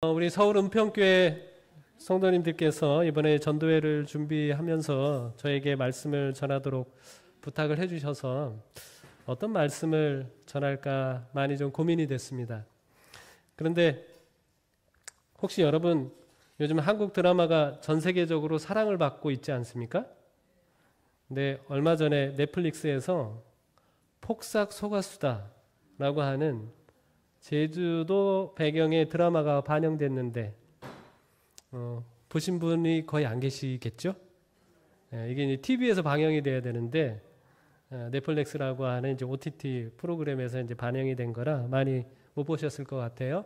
우리 서울 은평교회 성도님들께서 이번에 전도회를 준비하면서 저에게 말씀을 전하도록 부탁을 해주셔서 어떤 말씀을 전할까 많이 좀 고민이 됐습니다. 그런데 혹시 여러분 요즘 한국 드라마가 전 세계적으로 사랑을 받고 있지 않습니까? 근데 얼마 전에 넷플릭스에서 폭삭 소가수다라고 하는 제주도 배경의 드라마가 반영됐는데 보신 분이 거의 안 계시겠죠? 이게 이제 TV에서 방영이 돼야 되는데 넷플릭스라고 하는 이제 OTT 프로그램에서 이제 반영이 된 거라 많이 못 보셨을 것 같아요.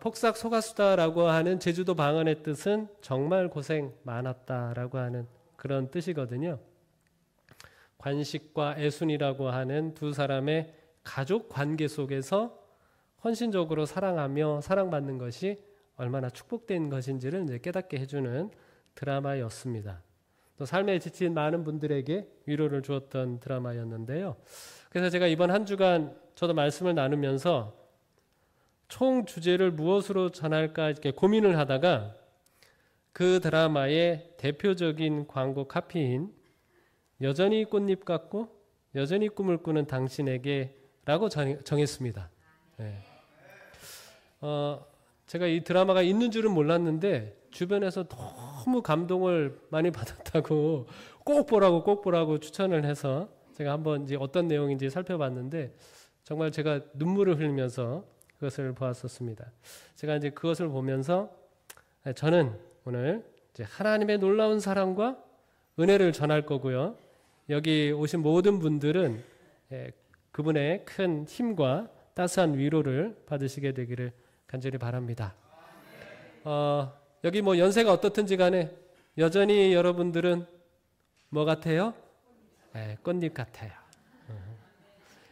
폭삭 소가수다라고 하는 제주도 방언의 뜻은 정말 고생 많았다라고 하는 그런 뜻이거든요. 관식과 애순이라고 하는 두 사람의 가족 관계 속에서 헌신적으로 사랑하며 사랑받는 것이 얼마나 축복된 것인지를 이제 깨닫게 해주는 드라마였습니다. 또 삶에 지친 많은 분들에게 위로를 주었던 드라마였는데요. 그래서 제가 이번 한 주간 저도 말씀을 나누면서 총 주제를 무엇으로 전할까 이렇게 고민을 하다가 그 드라마의 대표적인 광고 카피인 여전히 꽃잎 같고 여전히 꿈을 꾸는 당신에게 라고 정했습니다. 네. 제가 이 드라마가 있는 줄은 몰랐는데 주변에서 너무 감동을 많이 받았다고 꼭 보라고 추천을 해서 제가 한번 이제 어떤 내용인지 살펴봤는데 정말 제가 눈물을 흘리면서 그것을 보았었습니다. 제가 이제 그것을 보면서 저는 오늘 이제 하나님의 놀라운 사랑과 은혜를 전할 거고요. 여기 오신 모든 분들은 그분의 큰 힘과 따스한 위로를 받으시게 되기를 간절히 바랍니다. 여기 뭐 연세가 어떻든지 간에 여전히 여러분들은 뭐 같아요? 꽃잎 같아요.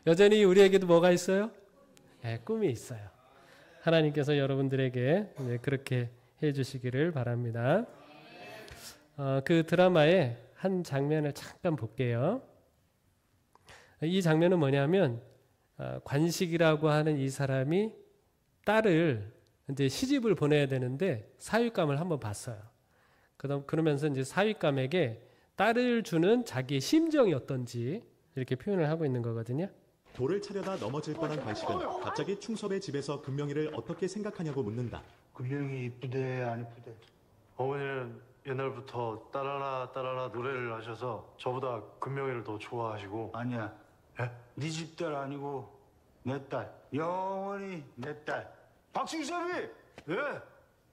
여전히 우리에게도 뭐가 있어요? 꿈이 있어요. 하나님께서 여러분들에게 그렇게 해주시기를 바랍니다. 그 드라마의 한 장면을 잠깐 볼게요. 이 장면은 뭐냐면 관식이라고 하는 이 사람이 딸을 이제 시집을 보내야 되는데 사윗감을 한번 봤어요. 그러면서 이제 사윗감에게 딸을 주는 자기의 심정이 어떤지 이렇게 표현을 하고 있는 거거든요. 돌을 차려다 넘어질 뻔한 관식은 갑자기 충섭의 집에서 금명이를 어떻게 생각하냐고 묻는다. 금명이 이쁘대 안 이쁘대? 어머니는 옛날부터 따라라 노래를 하셔서 저보다 금명이를 더 좋아하시고. 아니야. 예? 네 집딸 아니고 내 딸. 영원히 내 딸. 박충섭이! 예,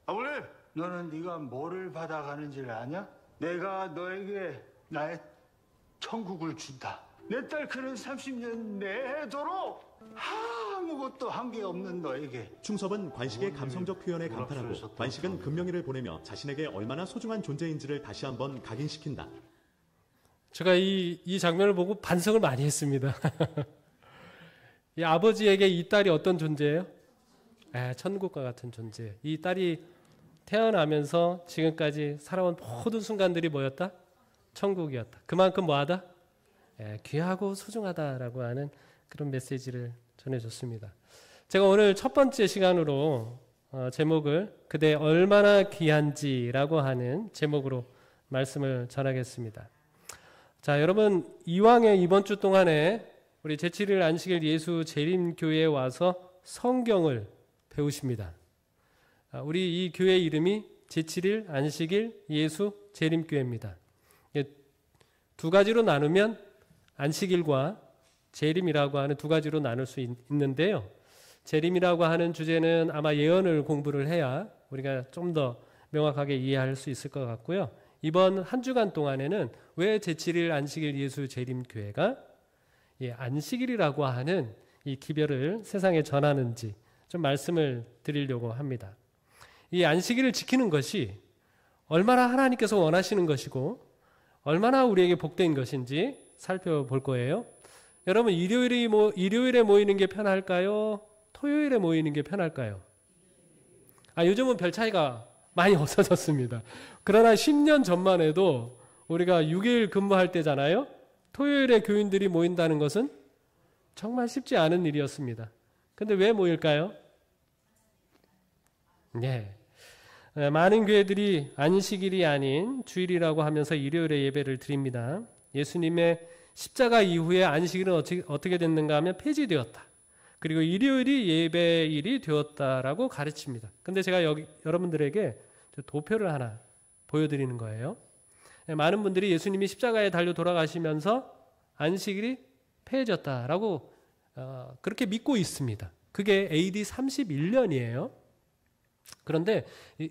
아버님. 너는 네가 뭐를 받아가는지를 아냐? 내가 너에게 나의 천국을 준다. 내 딸 그는 30년 내도록 아무것도 한 게 없는 너에게. 충섭은 관식의 감성적 표현에 감탄하고 관식은 금명이를 보내며 자신에게 얼마나 소중한 존재인지를 다시 한번 각인시킨다. 제가 이 장면을 보고 반성을 많이 했습니다. 이 아버지에게 이 딸이 어떤 존재예요? 천국과 같은 존재. 이 딸이 태어나면서 지금까지 살아온 모든 순간들이 뭐였다? 천국이었다. 그만큼 뭐하다? 귀하고 소중하다라고 하는 그런 메시지를 전해줬습니다. 제가 오늘 첫 번째 시간으로 제목을 그대 얼마나 귀한지라고 하는 제목으로 말씀을 전하겠습니다. 자, 여러분 이왕에 이번 주 동안에 우리 제7일 안식일 예수 재림교회에 와서 성경을 배우십니다. 우리 이 교회 이름이 제7일 안식일 예수 재림교회입니다. 두 가지로 나누면 안식일과 재림이라고 하는 두 가지로 나눌 수 있는데요. 재림이라고 하는 주제는 아마 예언을 공부를 해야 우리가 좀 더 명확하게 이해할 수 있을 것 같고요. 이번 한 주간 동안에는 왜 제7일 안식일 예수 재림교회가 안식일이라고 하는 이 기별을 세상에 전하는지 좀 말씀을 드리려고 합니다. 이 안식일을 지키는 것이 얼마나 하나님께서 원하시는 것이고 얼마나 우리에게 복된 것인지 살펴볼 거예요. 여러분 일요일에 모이는 게 편할까요? 토요일에 모이는 게 편할까요? 요즘은 별 차이가 많이 없어졌습니다. 그러나 10년 전만 해도 우리가 6일 근무할 때잖아요. 토요일에 교인들이 모인다는 것은 정말 쉽지 않은 일이었습니다. 근데 왜 모일까요? 네. 많은 교회들이 안식일이 아닌 주일이라고 하면서 일요일에 예배를 드립니다. 예수님의 십자가 이후에 안식일은 어떻게 됐는가 하면 폐지되었다. 그리고 일요일이 예배일이 되었다라고 가르칩니다. 근데 제가 여러분들에게 도표를 하나 보여드리는 거예요. 많은 분들이 예수님이 십자가에 달려 돌아가시면서 안식일이 폐해졌다라고 그렇게 믿고 있습니다. 그게 AD 31년이에요. 그런데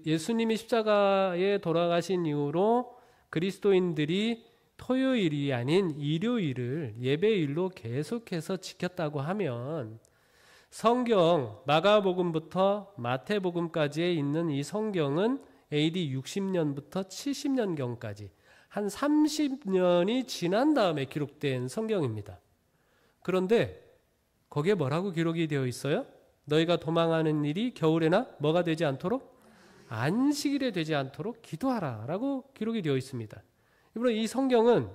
예수님이 십자가에 돌아가신 이후로 그리스도인들이 토요일이 아닌 일요일을 예배일로 계속해서 지켰다고 하면 성경 마가복음부터 마태복음까지에 있는 이 성경은 AD 60년부터 70년경까지 한 30년이 지난 다음에 기록된 성경입니다. 그런데 거기에 뭐라고 기록이 되어 있어요? 너희가 도망하는 일이 겨울에나 뭐가 되지 않도록? 안식일에 되지 않도록 기도하라 라고 기록이 되어 있습니다. 이번에 이 성경은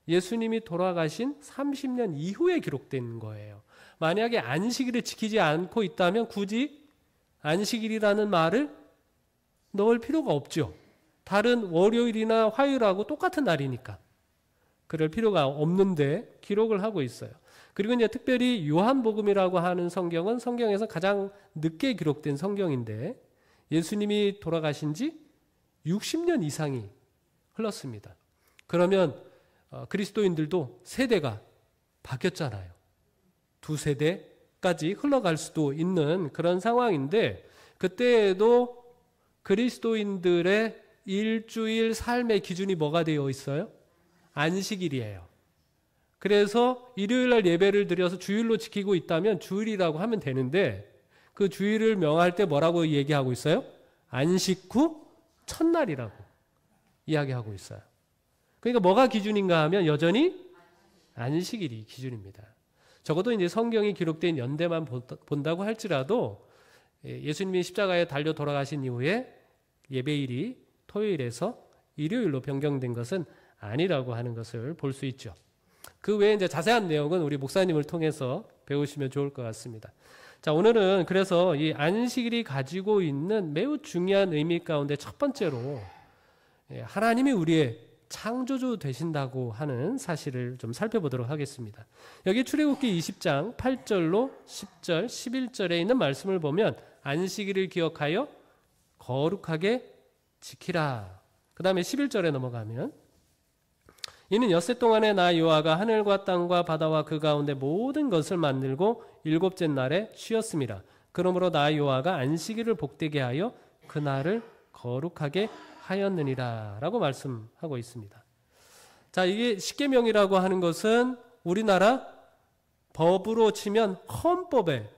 예수님이 돌아가신 30년 이후에 기록된 거예요. 만약에 안식일을 지키지 않고 있다면 굳이 안식일이라는 말을 넣을 필요가 없죠. 다른 월요일이나 화요일하고 똑같은 날이니까 그럴 필요가 없는데 기록을 하고 있어요. 그리고 이제 특별히 요한복음이라고 하는 성경은 성경에서 가장 늦게 기록된 성경인데 예수님이 돌아가신 지 60년 이상이 흘렀습니다. 그러면 그리스도인들도 세대가 바뀌었잖아요. 두 세대까지 흘러갈 수도 있는 그런 상황인데 그때에도 그리스도인들의 일주일 삶의 기준이 뭐가 되어 있어요? 안식일이에요. 그래서 일요일날 예배를 드려서 주일로 지키고 있다면 주일이라고 하면 되는데 그 주일을 명할 때 뭐라고 얘기하고 있어요? 안식 후 첫날이라고 이야기하고 있어요. 그러니까 뭐가 기준인가 하면 여전히 안식일이 기준입니다. 적어도 이제 성경이 기록된 연대만 본다고 할지라도 예수님이 십자가에 달려 돌아가신 이후에 예배일이 토요일에서 일요일로 변경된 것은 아니라고 하는 것을 볼 수 있죠. 그 외에 이제 자세한 내용은 우리 목사님을 통해서 배우시면 좋을 것 같습니다. 자, 오늘은 그래서 이 안식일이 가지고 있는 매우 중요한 의미 가운데 첫 번째로 하나님이 우리의 창조주 되신다고 하는 사실을 좀 살펴보도록 하겠습니다. 여기 출애굽기 20장 8절로 10절, 11절에 있는 말씀을 보면 안식일을 기억하여 거룩하게 지키라. 그 다음에 11절에 넘어가면 이는 엿새 동안에 나 여호와가 하늘과 땅과 바다와 그 가운데 모든 것을 만들고 일곱째 날에 쉬었습니다. 그러므로 나 여호와가 안식일을 복되게 하여 그날을 거룩하게 하였느니라 라고 말씀하고 있습니다. 자, 이게 십계명이라고 하는 것은 우리나라 법으로 치면 헌법에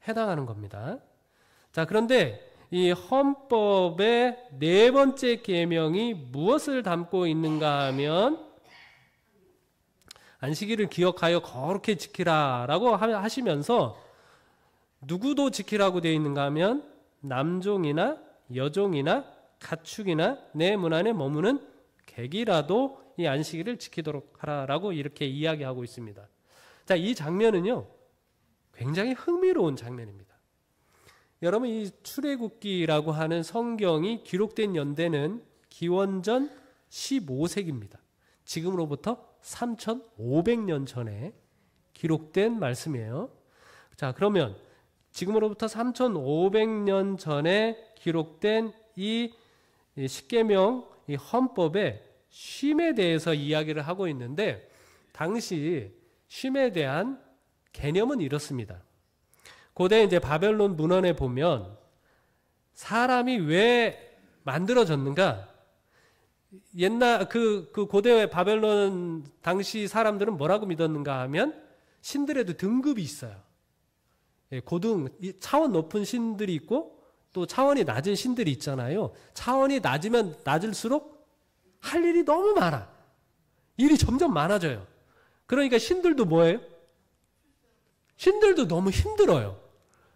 해당하는 겁니다. 자, 그런데 이 헌법의 네 번째 계명이 무엇을 담고 있는가 하면 안식일을 기억하여 거룩히 지키라라고 하시면서 누구도 지키라고 되어 있는가 하면 남종이나 여종이나 가축이나 내 문 안에 머무는 객이라도 이 안식일을 지키도록 하라라고 이렇게 이야기하고 있습니다. 자, 이 장면은요 굉장히 흥미로운 장면입니다. 여러분, 이 출애굽기라고 하는 성경이 기록된 연대는 기원전 15세기입니다. 지금으로부터 3,500년 전에 기록된 말씀이에요. 자, 그러면 지금으로부터 3,500년 전에 기록된 이 십계명, 이 헌법의 쉼에 대해서 이야기를 하고 있는데 당시 쉼에 대한 개념은 이렇습니다. 고대 이제 바벨론 문헌에 보면 사람이 왜 만들어졌는가? 옛날 그 고대 바벨론 당시 사람들은 뭐라고 믿었는가 하면 신들에도 등급이 있어요. 고등 차원 높은 신들이 있고 또 차원이 낮은 신들이 있잖아요. 차원이 낮으면 낮을수록 할 일이 너무 많아. 일이 점점 많아져요. 그러니까 신들도 뭐예요? 신들도 너무 힘들어요.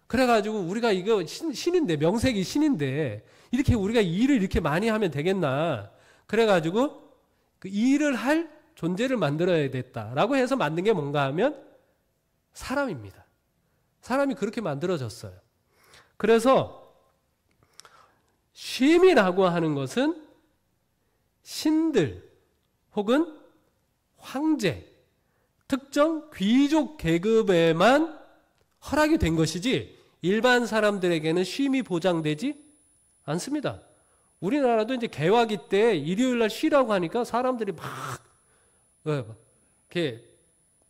그래가지고 우리가 이거 신인데, 명색이 신인데 이렇게 우리가 일을 이렇게 많이 하면 되겠나? 그래가지고 그 일을 할 존재를 만들어야 됐다라고 해서 만든 게 뭔가 하면 사람입니다. 사람이 그렇게 만들어졌어요. 그래서 쉼이라고 하는 것은 신들 혹은 황제, 특정 귀족 계급에만 허락이 된 것이지 일반 사람들에게는 쉼이 보장되지 않습니다. 우리나라도 이제 개화기 때 일요일 날 쉬라고 하니까 사람들이 막 이렇게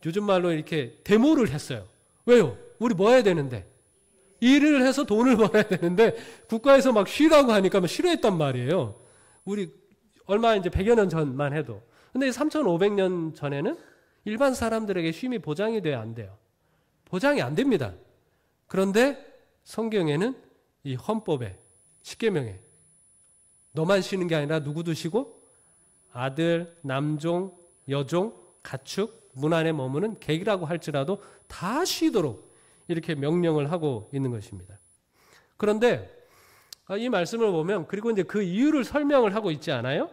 요즘 말로 이렇게 데모를 했어요. 왜요? 우리 뭐 해야 되는데? 일을 해서 돈을 벌어야 되는데 국가에서 막 쉬라고 하니까 막 싫어했단 말이에요. 우리 얼마 이제 100여 년 전만 해도. 근데 3,500년 전에는 일반 사람들에게 쉼이 보장이 돼야 안 돼요. 보장이 안 됩니다. 그런데 성경에는 이 헌법에 십계명에 너만 쉬는 게 아니라 누구도 쉬고 아들, 남종, 여종, 가축, 문 안에 머무는 객이라고 할지라도 다 쉬도록 이렇게 명령을 하고 있는 것입니다. 그런데 이 말씀을 보면 그리고 이제 그 이유를 설명을 하고 있지 않아요?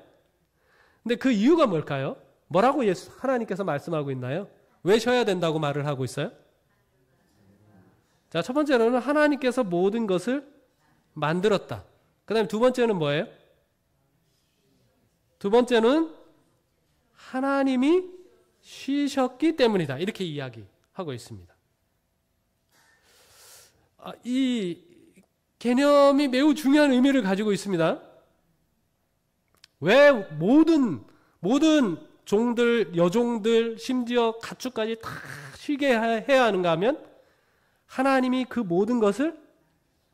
근데 그 이유가 뭘까요? 뭐라고 하나님께서 말씀하고 있나요? 왜 쉬어야 된다고 말을 하고 있어요? 자, 첫 번째로는 하나님께서 모든 것을 만들었다. 그 다음에 두 번째는 뭐예요? 두 번째는 하나님이 쉬셨기 때문이다. 이렇게 이야기하고 있습니다. 이 개념이 매우 중요한 의미를 가지고 있습니다. 왜 모든 종들, 여종들, 심지어 가축까지 다 쉬게 해야 하는가 하면 하나님이 그 모든 것을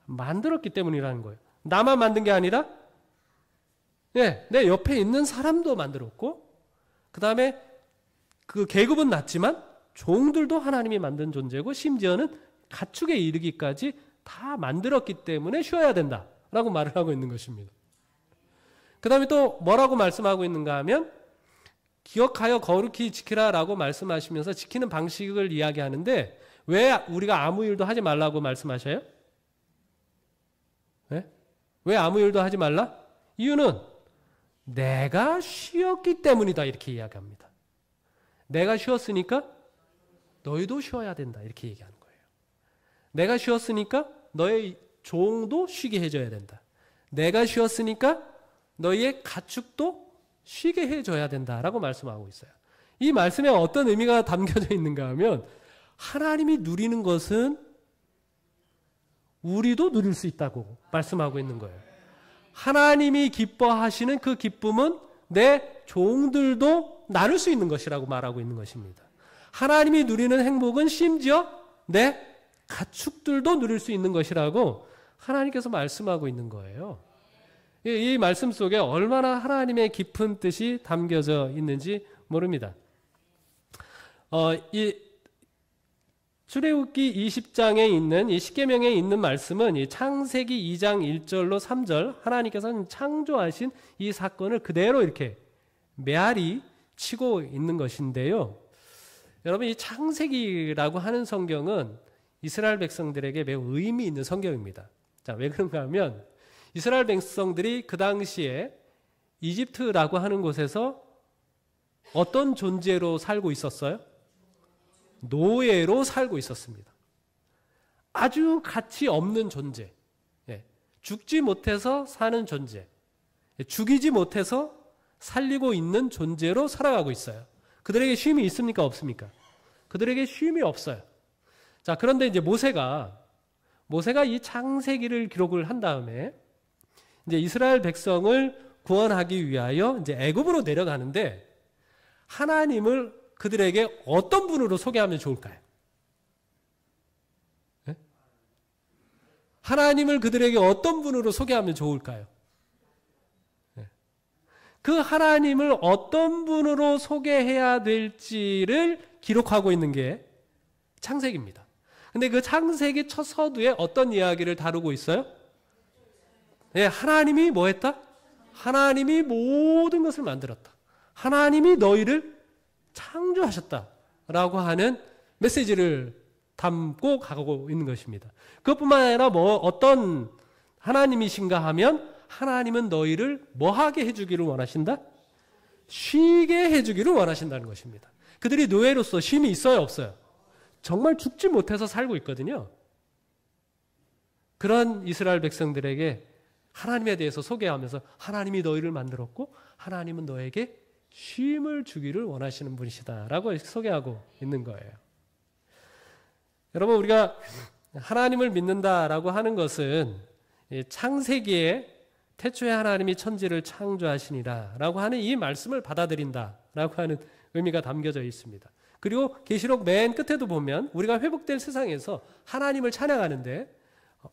만들었기 때문이라는 거예요. 나만 만든 게 아니라 내 옆에 있는 사람도 만들었고 그 다음에 그 계급은 낮지만 종들도 하나님이 만든 존재고 심지어는 가축에 이르기까지 다 만들었기 때문에 쉬어야 된다라고 말을 하고 있는 것입니다. 그 다음에 또 뭐라고 말씀하고 있는가 하면 기억하여 거룩히 지키라라고 말씀하시면서 지키는 방식을 이야기하는데 왜 우리가 아무 일도 하지 말라고 말씀하셔요? 네? 왜 아무 일도 하지 말라? 이유는 내가 쉬었기 때문이다 이렇게 이야기합니다. 내가 쉬었으니까 너희도 쉬어야 된다 이렇게 얘기하는 거예요. 내가 쉬었으니까 너의 종도 쉬게 해줘야 된다. 내가 쉬었으니까 너희의 가축도 쉬게 해줘야 된다라고 말씀하고 있어요. 이 말씀에 어떤 의미가 담겨져 있는가 하면 하나님이 누리는 것은 우리도 누릴 수 있다고 말씀하고 있는 거예요. 하나님이 기뻐하시는 그 기쁨은 내 종들도 나눌 수 있는 것이라고 말하고 있는 것입니다. 하나님이 누리는 행복은 심지어 내 가축들도 누릴 수 있는 것이라고 하나님께서 말씀하고 있는 거예요. 이 말씀 속에 얼마나 하나님의 깊은 뜻이 담겨져 있는지 모릅니다. 이 출애굽기 20장에 있는 이 십계명에 있는 말씀은 이 창세기 2장 1절로 3절 하나님께서는 창조하신 이 사건을 그대로 이렇게 메아리 치고 있는 것인데요. 여러분 이 창세기라고 하는 성경은 이스라엘 백성들에게 매우 의미 있는 성경입니다. 자, 왜 그런가 하면 이스라엘 백성들이 그 당시에 이집트라고 하는 곳에서 어떤 존재로 살고 있었어요? 노예로 살고 있었습니다. 아주 가치 없는 존재. 죽지 못해서 사는 존재. 죽이지 못해서 살리고 있는 존재로 살아가고 있어요. 그들에게 쉼이 있습니까? 없습니까? 그들에게 쉼이 없어요. 자, 그런데 이제 모세가 이 창세기를 기록을 한 다음에 이제 이스라엘 백성을 구원하기 위하여 이제 애굽으로 내려가는데 하나님을 그들에게 어떤 분으로 소개하면 좋을까요? 네? 하나님을 그들에게 어떤 분으로 소개하면 좋을까요? 네. 그 하나님을 어떤 분으로 소개해야 될지를 기록하고 있는 게 창세기입니다. 근데 그 창세기 첫 서두에 어떤 이야기를 다루고 있어요? 네, 하나님이 뭐 했다? 하나님이 모든 것을 만들었다. 하나님이 너희를 창조하셨다라고 하는 메시지를 담고 가고 있는 것입니다. 그것뿐만 아니라 어떤 하나님이신가 하면 하나님은 너희를 뭐하게 해주기를 원하신다? 쉬게 해주기를 원하신다는 것입니다. 그들이 노예로서 쉼이 있어요, 없어요? 정말 죽지 못해서 살고 있거든요. 그런 이스라엘 백성들에게 하나님에 대해서 소개하면서 하나님이 너희를 만들었고 하나님은 너에게 쉼을 주기를 원하시는 분이시다라고 소개하고 있는 거예요. 여러분, 우리가 하나님을 믿는다라고 하는 것은 창세기에 태초에 하나님이 천지를 창조하시니라라고 하는 이 말씀을 받아들인다라고 하는 의미가 담겨져 있습니다. 그리고 계시록 맨 끝에도 보면 우리가 회복된 세상에서 하나님을 찬양하는데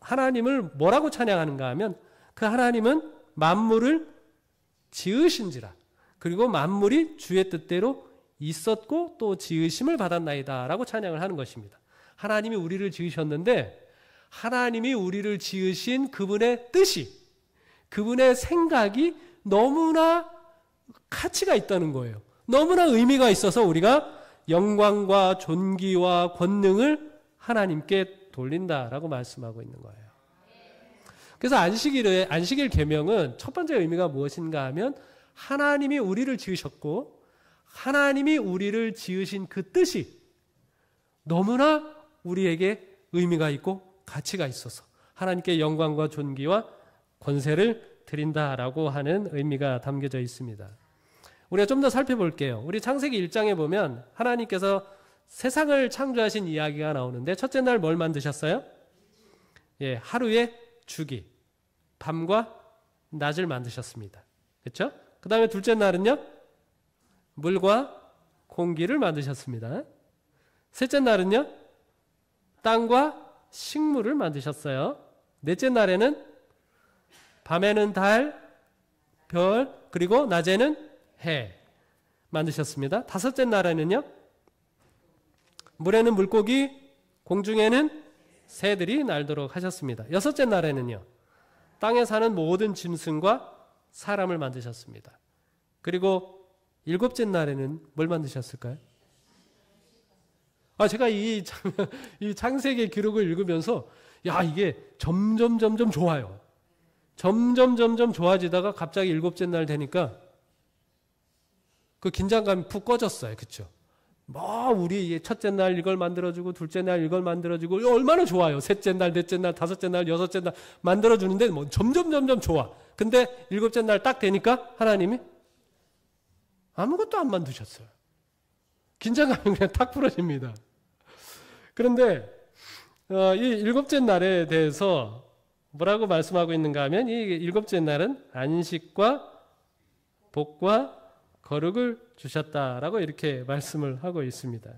하나님을 뭐라고 찬양하는가 하면 그 하나님은 만물을 지으신지라 그리고 만물이 주의 뜻대로 있었고 또 지으심을 받았나이다 라고 찬양을 하는 것입니다. 하나님이 우리를 지으셨는데 하나님이 우리를 지으신 그분의 뜻이 그분의 생각이 너무나 가치가 있다는 거예요. 너무나 의미가 있어서 우리가 영광과 존귀와 권능을 하나님께 돌린다라고 말씀하고 있는 거예요. 그래서 안식일 계명은 첫 번째 의미가 무엇인가 하면 하나님이 우리를 지으셨고 하나님이 우리를 지으신 그 뜻이 너무나 우리에게 의미가 있고 가치가 있어서 하나님께 영광과 존귀와 권세를 드린다라고 하는 의미가 담겨져 있습니다. 우리가 좀 더 살펴볼게요. 우리 창세기 1장에 보면 하나님께서 세상을 창조하신 이야기가 나오는데 첫째 날 뭘 만드셨어요? 하루의 주기, 밤과 낮을 만드셨습니다. 그렇죠? 그 다음에 둘째 날은요? 물과 공기를 만드셨습니다. 셋째 날은요? 땅과 식물을 만드셨어요. 넷째 날에는 밤에는 달, 별, 그리고 낮에는 해 만드셨습니다. 다섯째 날에는요? 물에는 물고기, 공중에는 새들이 날도록 하셨습니다. 여섯째 날에는요? 땅에 사는 모든 짐승과 사람을 만드셨습니다. 그리고 일곱째 날에는 뭘 만드셨을까요? 제가 이 창세기 기록을 읽으면서 이게 점점 좋아요. 점점 좋아지다가 갑자기 일곱째 날 되니까 그 긴장감이 푹 꺼졌어요. 그렇죠? 우리 첫째 날 이걸 만들어주고 둘째 날 이걸 만들어주고 얼마나 좋아요. 셋째 날, 넷째 날, 다섯째 날, 여섯째 날 만들어주는데 점점 좋아. 근데 일곱째 날 딱 되니까 하나님이 아무것도 안 만드셨어요. 긴장감이 그냥 탁 풀어집니다. 그런데 이 일곱째 날에 대해서 뭐라고 말씀하고 있는가 하면 이 일곱째 날은 안식과 복과 거룩을 주셨다라고 이렇게 말씀을 하고 있습니다.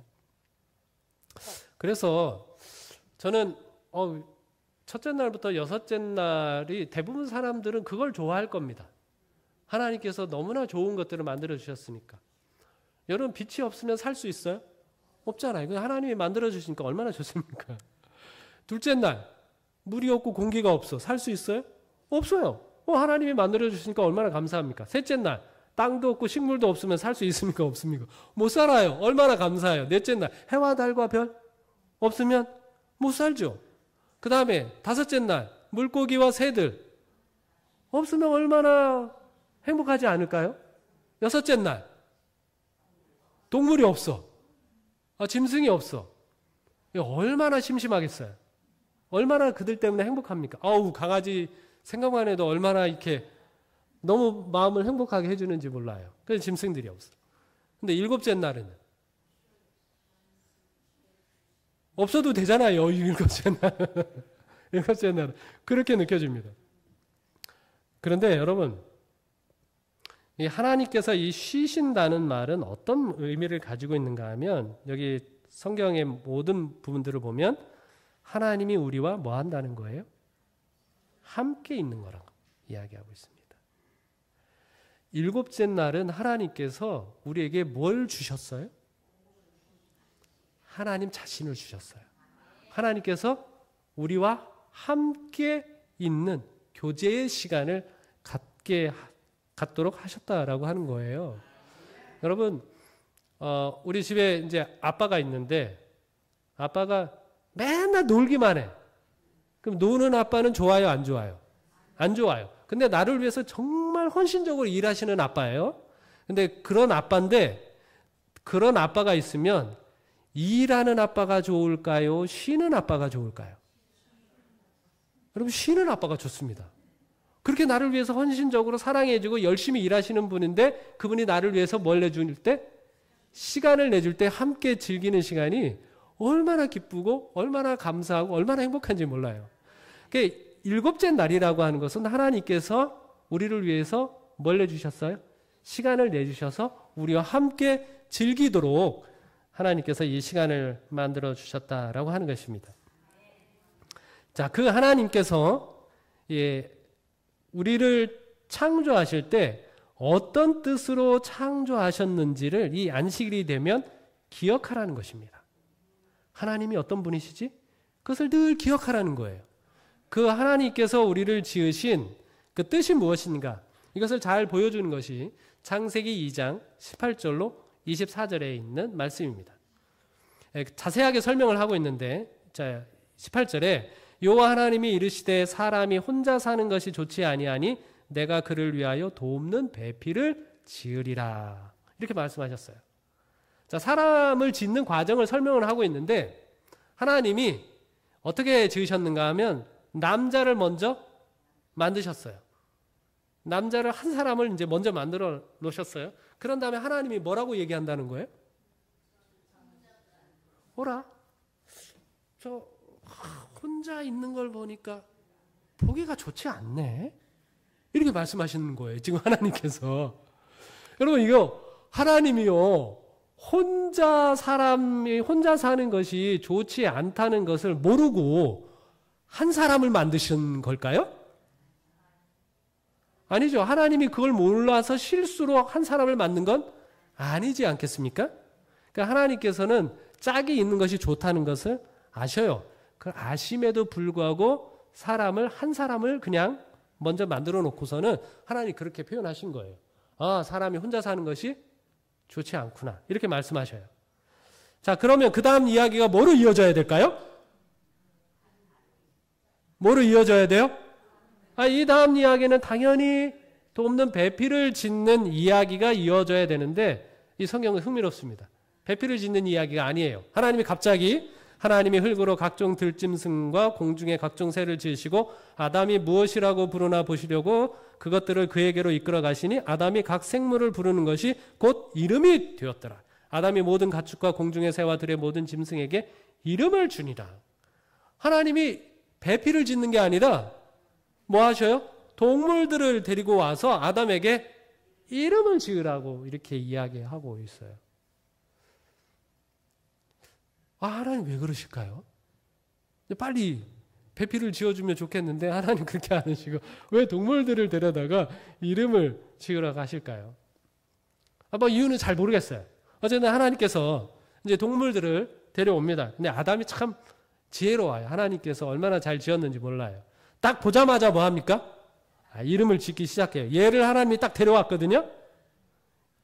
그래서 저는 첫째 날부터 여섯째 날이 대부분 사람들은 그걸 좋아할 겁니다. 하나님께서 너무나 좋은 것들을 만들어 주셨으니까. 여러분, 빛이 없으면 살 수 있어요? 없잖아요. 하나님이 만들어 주시니까 얼마나 좋습니까? 둘째 날 물이 없고 공기가 없어. 살 수 있어요? 없어요. 하나님이 만들어 주시니까 얼마나 감사합니까? 셋째 날 땅도 없고 식물도 없으면 살 수 있습니까? 없습니까? 못 살아요. 얼마나 감사해요. 넷째 날 해와 달과 별 없으면 못 살죠. 그 다음에 다섯째 날 물고기와 새들 없으면 얼마나 행복하지 않을까요? 여섯째 날 동물이 없어. 짐승이 없어. 얼마나 심심하겠어요. 얼마나 그들 때문에 행복합니까? 강아지 생각만 해도 얼마나 이렇게 너무 마음을 행복하게 해주는지 몰라요. 그래서 짐승들이 없어. 근데 일곱째 날에는 없어도 되잖아요. 일곱째 날. 일곱째 날은 그렇게 느껴집니다. 그런데 여러분, 이 하나님께서 이 쉬신다는 말은 어떤 의미를 가지고 있는가 하면 여기 성경의 모든 부분들을 보면 하나님이 우리와 뭐 한다는 거예요? 함께 있는 거라고 이야기하고 있습니다. 일곱째 날은 하나님께서 우리에게 뭘 주셨어요? 하나님 자신을 주셨어요. 하나님께서 우리와 함께 있는 교제의 시간을 갖도록 하셨다라고 하는 거예요. 여러분, 우리 집에 이제 아빠가 있는데 아빠가 맨날 놀기만 해. 그럼 노는 아빠는 좋아요, 안 좋아요? 안 좋아요. 근데 나를 위해서 정말 헌신적으로 일하시는 아빠예요. 근데 그런 아빠인데 그런 아빠가 있으면 일하는 아빠가 좋을까요? 쉬는 아빠가 좋을까요? 여러분, 쉬는 아빠가 좋습니다. 그렇게 나를 위해서 헌신적으로 사랑해주고 열심히 일하시는 분인데 그분이 나를 위해서 뭘 내줄 때? 시간을 내줄 때 함께 즐기는 시간이 얼마나 기쁘고 얼마나 감사하고 얼마나 행복한지 몰라요. 그러니까 일곱째 날이라고 하는 것은 하나님께서 우리를 위해서 뭘 내주셨어요? 시간을 내주셔서 우리와 함께 즐기도록 하나님께서 이 시간을 만들어 주셨다라고 하는 것입니다. 자, 그 하나님께서 우리를 창조하실 때 어떤 뜻으로 창조하셨는지를 이 안식일이 되면 기억하라는 것입니다. 하나님이 어떤 분이시지? 그것을 늘 기억하라는 거예요. 그 하나님께서 우리를 지으신 그 뜻이 무엇인가? 이것을 잘 보여주는 것이 창세기 2장 18절로 24절에 있는 말씀입니다. 자세하게 설명을 하고 있는데, 자, 18절에 여호와 하나님이 이르시되 사람이 혼자 사는 것이 좋지 아니하니 내가 그를 위하여 돕는 배필을 지으리라. 이렇게 말씀하셨어요. 자, 사람을 짓는 과정을 설명을 하고 있는데 하나님이 어떻게 지으셨는가 하면 남자를 먼저 만드셨어요. 남자를 한 사람을 이제 먼저 만들어 놓으셨어요. 그런 다음에 하나님이 뭐라고 얘기한다는 거예요? 오라, 저 혼자 있는 걸 보니까 보기가 좋지 않네. 이렇게 말씀하시는 거예요. 지금 하나님께서. 여러분, 이거 하나님이요, 혼자 사는 것이 좋지 않다는 것을 모르고 한 사람을 만드신 걸까요? 아니죠. 하나님이 그걸 몰라서 실수로 한 사람을 만든 건 아니지 않겠습니까? 그러니까 하나님께서는 짝이 있는 것이 좋다는 것을 아셔요. 그 아심에도 불구하고 한 사람을 그냥 먼저 만들어 놓고서는 하나님이 그렇게 표현하신 거예요. 아, 사람이 혼자 사는 것이 좋지 않구나. 이렇게 말씀하셔요. 자, 그러면 그 다음 이야기가 뭐로 이어져야 될까요? 뭐로 이어져야 돼요? 이 다음 이야기는 당연히 돕는 배필을 짓는 이야기가 이어져야 되는데 이 성경은 흥미롭습니다. 배필을 짓는 이야기가 아니에요. 하나님이 갑자기 하나님이 흙으로 각종 들짐승과 공중의 각종 새를 지으시고 아담이 무엇이라고 부르나 보시려고 그것들을 그에게로 이끌어 가시니 아담이 각 생물을 부르는 것이 곧 이름이 되었더라. 아담이 모든 가축과 공중의 새와 들의 모든 짐승에게 이름을 주니라. 하나님이 배필을 짓는 게 아니라 뭐 하셔요? 동물들을 데리고 와서 아담에게 이름을 지으라고 이렇게 이야기하고 있어요. 하나님 왜 그러실까요? 빨리 배필을 지어주면 좋겠는데 하나님 그렇게 안 하시고 왜 동물들을 데려다가 이름을 지으라고 하실까요? 이유는 잘 모르겠어요. 어쨌든 하나님께서 이제 동물들을 데려옵니다. 근데 아담이 참 지혜로워요. 하나님께서 얼마나 잘 지었는지 몰라요. 딱 보자마자 뭐 합니까? 이름을 짓기 시작해요. 얘를 하나님이 딱 데려왔거든요.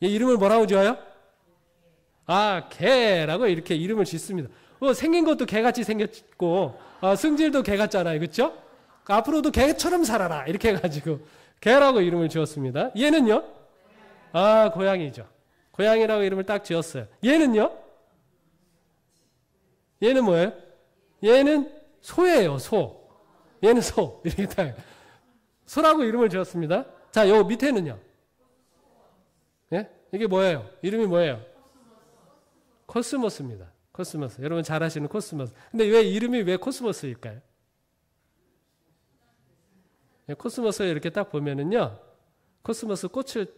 얘 이름을 뭐라고 지어요? 개라고 이렇게 이름을 짓습니다. 생긴 것도 개같이 생겼고 승질도 개 같잖아요. 그렇죠? 앞으로도 개처럼 살아라 이렇게 해가지고 개라고 이름을 지었습니다. 얘는요? 고양이죠. 고양이라고 이름을 딱 지었어요. 얘는요? 얘는 뭐예요? 얘는 소예요. 소. 얘는 소. 이렇게 딱 소라고 이름을 지었습니다. 자, 요 밑에는요? 예? 이게 뭐예요? 이름이 뭐예요? 코스모스입니다. 코스모스. 여러분 잘 아시는 코스모스. 근데 이름이 왜 코스모스일까요? 코스모스를 이렇게 딱 보면은요, 코스모스 꽃을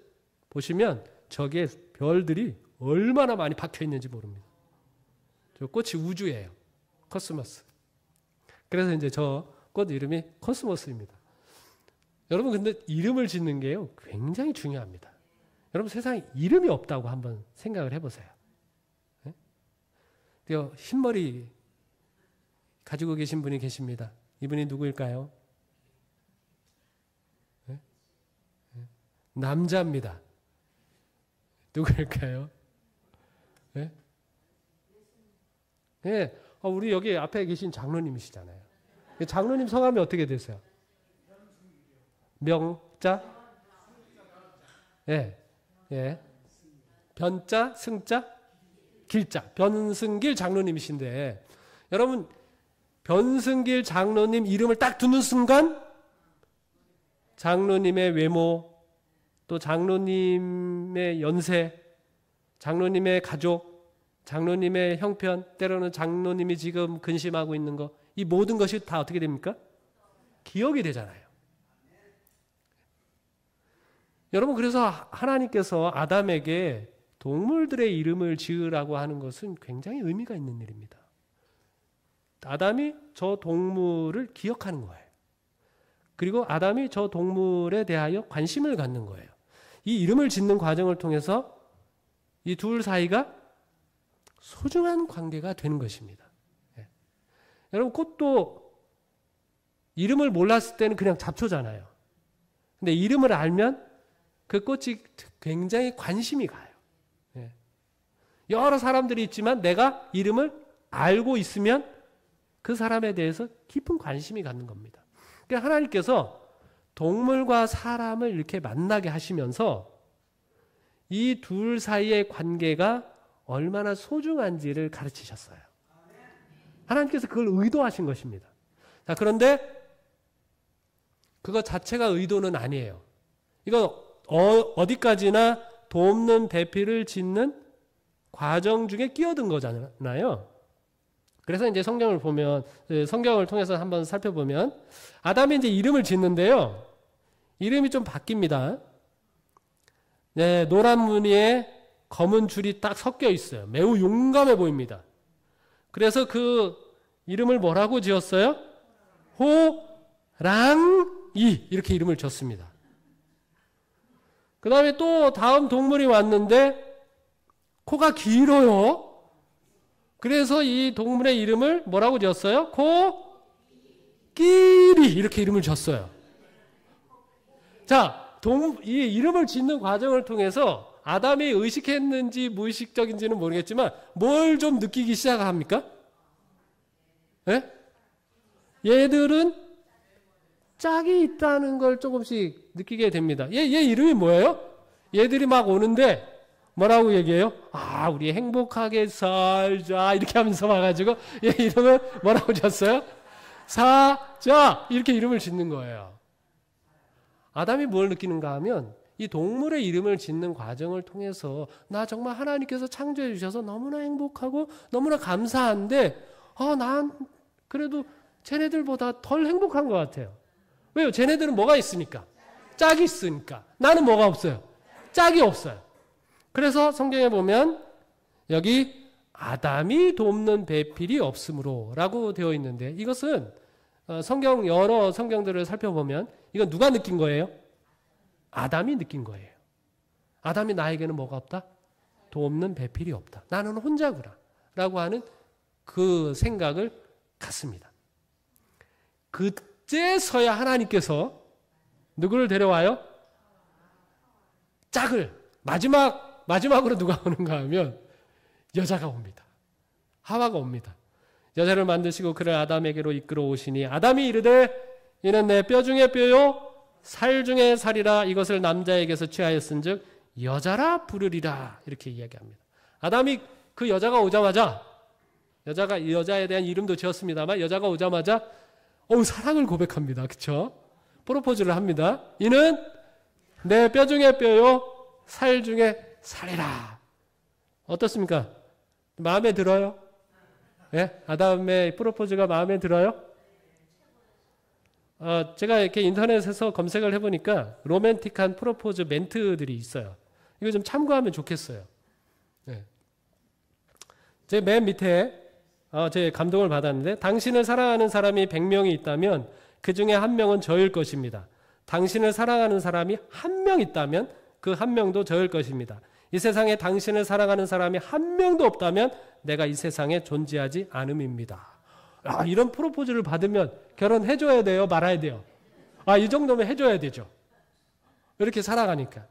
보시면 저기에 별들이 얼마나 많이 박혀 있는지 모릅니다. 저 꽃이 우주예요. 코스모스. 그래서 이제 저 꽃 이름이 코스모스입니다. 여러분, 근데 이름을 짓는 게요, 굉장히 중요합니다. 여러분, 세상에 이름이 없다고 한번 생각을 해보세요. 흰머리 가지고 계신 분이 계십니다. 이분이 누구일까요? 네? 남자입니다. 누구일까요? 네? 네. 우리 여기 앞에 계신 장로님이시잖아요. 장로님 성함이 어떻게 되세요? 명자? 예. 예. 변자, 승자, 길자. 변승길 장로님이신데, 여러분, 변승길 장로님 이름을 딱 듣는 순간 장로님의 외모, 또 장로님의 연세, 장로님의 가족, 장로님의 형편, 때로는 장로님이 지금 근심하고 있는 것, 이 모든 것이 다 어떻게 됩니까? 기억이 되잖아요. 여러분, 그래서 하나님께서 아담에게 동물들의 이름을 지으라고 하는 것은 굉장히 의미가 있는 일입니다. 아담이 저 동물을 기억하는 거예요. 그리고 아담이 저 동물에 대하여 관심을 갖는 거예요. 이 이름을 짓는 과정을 통해서 이 둘 사이가 소중한 관계가 되는 것입니다. 예. 여러분, 꽃도 이름을 몰랐을 때는 그냥 잡초잖아요. 근데 이름을 알면 그 꽃이 굉장히 관심이 가요. 예. 여러 사람들이 있지만 내가 이름을 알고 있으면 그 사람에 대해서 깊은 관심이 갖는 겁니다. 그러니까 하나님께서 동물과 사람을 이렇게 만나게 하시면서 이 둘 사이의 관계가 얼마나 소중한지를 가르치셨어요. 하나님께서 그걸 의도하신 것입니다. 자, 그런데 그것 자체가 의도는 아니에요. 이거 어디까지나 돕는 배필을 짓는 과정 중에 끼어든 거잖아요. 그래서 이제 성경을 보면, 성경을 통해서 한번 살펴보면 아담이 이제 이름을 짓는데요. 이름이 좀 바뀝니다. 네, 노란 무늬에 검은 줄이 딱 섞여 있어요. 매우 용감해 보입니다. 그래서 그 이름을 뭐라고 지었어요? 호랑이, 이렇게 이름을 졌습니다. 그 다음에 또 다음 동물이 왔는데 코가 길어요. 그래서 이 동물의 이름을 뭐라고 지었어요? 코끼리, 이렇게 이름을 졌어요. 자, 이 이름을 짓는 과정을 통해서 아담이 의식했는지 무의식적인지는 모르겠지만 뭘 좀 느끼기 시작합니까? 예? 얘들은 짝이 있다는 걸 조금씩 느끼게 됩니다. 얘 이름이 뭐예요? 얘들이 막 오는데 뭐라고 얘기해요? 아, 우리 행복하게 살자, 이렇게 하면서 와가지고 얘 이름을 뭐라고 졌어요? 사자, 이렇게 이름을 짓는 거예요. 아담이 뭘 느끼는가 하면 이 동물의 이름을 짓는 과정을 통해서 나 정말 하나님께서 창조해 주셔서 너무나 행복하고 너무나 감사한데 난 그래도 쟤네들보다 덜 행복한 것 같아요. 왜요? 쟤네들은 뭐가 있으니까? 짝이 있으니까. 나는 뭐가 없어요? 짝이 없어요. 그래서 성경에 보면 여기 아담이 돕는 배필이 없으므로 라고 되어 있는데, 이것은 여러 성경들을 살펴보면 이건 누가 느낀 거예요? 아담이 느낀 거예요. 아담이 나에게는 뭐가 없다? 돕는 배필이 없다. 나는 혼자구나 라고 하는 그 생각을 갖습니다. 그제서야 하나님께서 누구를 데려와요? 짝을, 마지막으로 누가 오는가 하면 여자가 옵니다. 하와가 옵니다. 여자를 만드시고 그를 아담에게로 이끌어 오시니 아담이 이르되 이는 내 뼈 중에 뼈요 살 중에 살이라, 이것을 남자에게서 취하였은즉 여자라 부르리라, 이렇게 이야기합니다. 아담이 그 여자가 오자마자, 여자가 이 여자에 대한 이름도 지었습니다만 여자가 오자마자 사랑을 고백합니다. 그렇죠? 프로포즈를 합니다. 이는 내 뼈 중에 뼈요 살 중에 살이라. 어떻습니까? 마음에 들어요? 예? 아담의 프로포즈가 마음에 들어요? 제가 이렇게 인터넷에서 검색을 해보니까 로맨틱한 프로포즈 멘트들이 있어요. 이거 좀 참고하면 좋겠어요. 예. 제 맨 밑에 제 감동을 받았는데, 당신을 사랑하는 사람이 100명이 있다면 그 중에 한 명은 저일 것입니다. 당신을 사랑하는 사람이 한 명 있다면 그 한 명도 저일 것입니다. 이 세상에 당신을 사랑하는 사람이 한 명도 없다면 내가 이 세상에 존재하지 않음입니다. 이런 프로포즈를 받으면 결혼해줘야 돼요? 말아야 돼요? 이 정도면 해줘야 되죠. 이렇게 살아가니까.